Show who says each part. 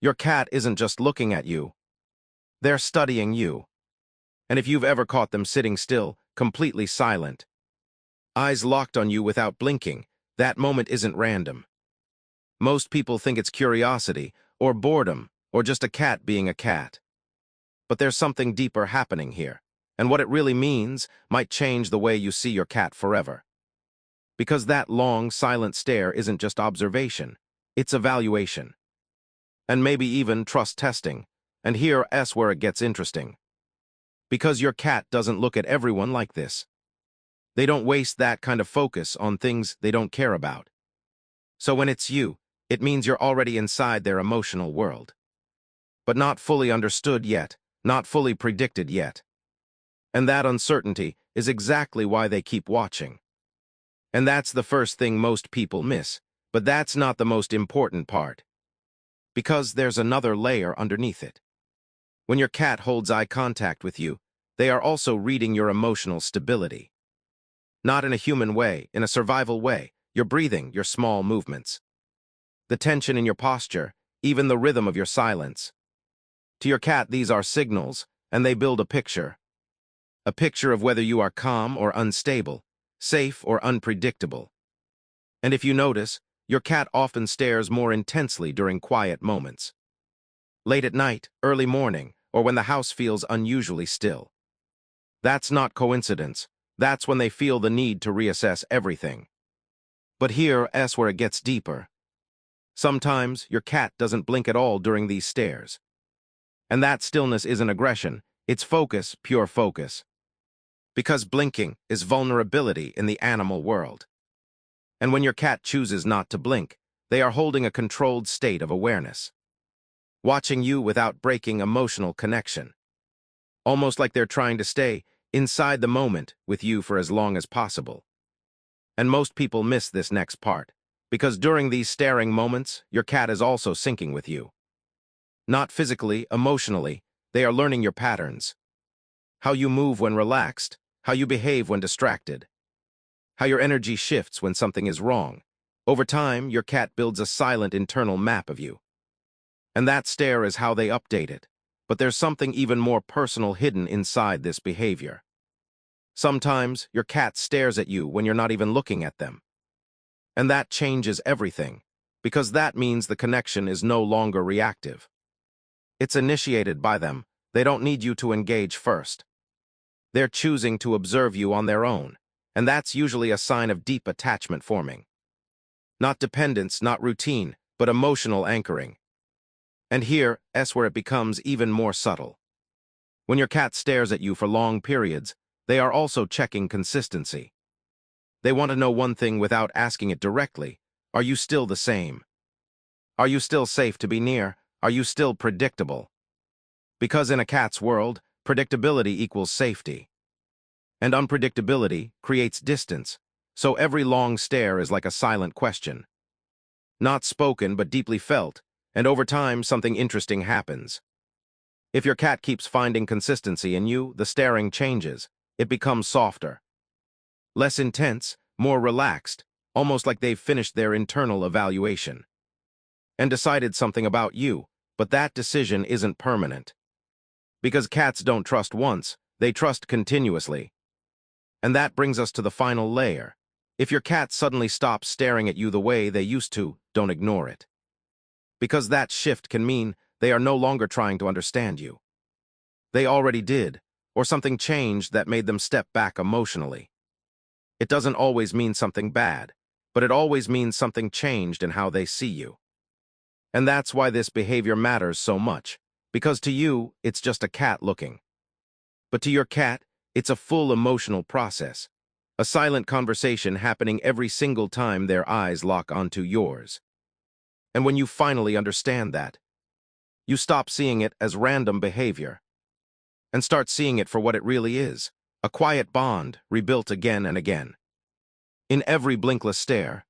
Speaker 1: Your cat isn't just looking at you. They're studying you. And if you've ever caught them sitting still, completely silent, eyes locked on you without blinking, that moment isn't random. Most people think it's curiosity, or boredom, or just a cat being a cat. But there's something deeper happening here, and what it really means might change the way you see your cat forever. Because that long, silent stare isn't just observation, it's evaluation. And maybe even trust testing. And here's where it gets interesting. Because your cat doesn't look at everyone like this. They don't waste that kind of focus on things they don't care about. So when it's you, it means you're already inside their emotional world. But not fully understood yet, not fully predicted yet. And that uncertainty is exactly why they keep watching. And that's the first thing most people miss, but that's not the most important part. Because there's another layer underneath it. When your cat holds eye contact with you, they are also reading your emotional stability. Not in a human way, in a survival way, your breathing, your small movements. The tension in your posture, even the rhythm of your silence. To your cat, these are signals, and they build a picture. A picture of whether you are calm or unstable, safe or unpredictable. And if you notice, your cat often stares more intensely during quiet moments. Late at night, early morning, or when the house feels unusually still. That's not coincidence. That's when they feel the need to reassess everything. But here's where it gets deeper. Sometimes your cat doesn't blink at all during these stares. And that stillness isn't aggression, it's focus, pure focus. Because blinking is vulnerability in the animal world. And when your cat chooses not to blink, they are holding a controlled state of awareness. Watching you without breaking emotional connection. Almost like they're trying to stay inside the moment with you for as long as possible. And most people miss this next part, because during these staring moments, your cat is also syncing with you. Not physically, emotionally, they are learning your patterns. How you move when relaxed, how you behave when distracted, how your energy shifts when something is wrong. Over time, your cat builds a silent internal map of you. And that stare is how they update it. But there's something even more personal hidden inside this behavior. Sometimes, your cat stares at you when you're not even looking at them. And that changes everything, because that means the connection is no longer reactive. It's initiated by them. They don't need you to engage first. They're choosing to observe you on their own, and that's usually a sign of deep attachment forming. Not dependence, not routine, but emotional anchoring. And here's where it becomes even more subtle. When your cat stares at you for long periods, they are also checking consistency. They want to know one thing without asking it directly. Are you still the same? Are you still safe to be near? Are you still predictable? Because in a cat's world, predictability equals safety. And unpredictability creates distance, so every long stare is like a silent question. Not spoken, but deeply felt, and over time something interesting happens. If your cat keeps finding consistency in you, the staring changes. It becomes softer. Less intense, more relaxed, almost like they've finished their internal evaluation. And decided something about you, but that decision isn't permanent. Because cats don't trust once, they trust continuously. And that brings us to the final layer. If your cat suddenly stops staring at you the way they used to, don't ignore it. Because that shift can mean they are no longer trying to understand you. They already did, or something changed that made them step back emotionally. It doesn't always mean something bad, but it always means something changed in how they see you. And that's why this behavior matters so much, because to you, it's just a cat looking. But to your cat, it's a full emotional process, a silent conversation happening every single time their eyes lock onto yours. And when you finally understand that, you stop seeing it as random behavior and start seeing it for what it really is, a quiet bond rebuilt again and again. In every blinkless stare,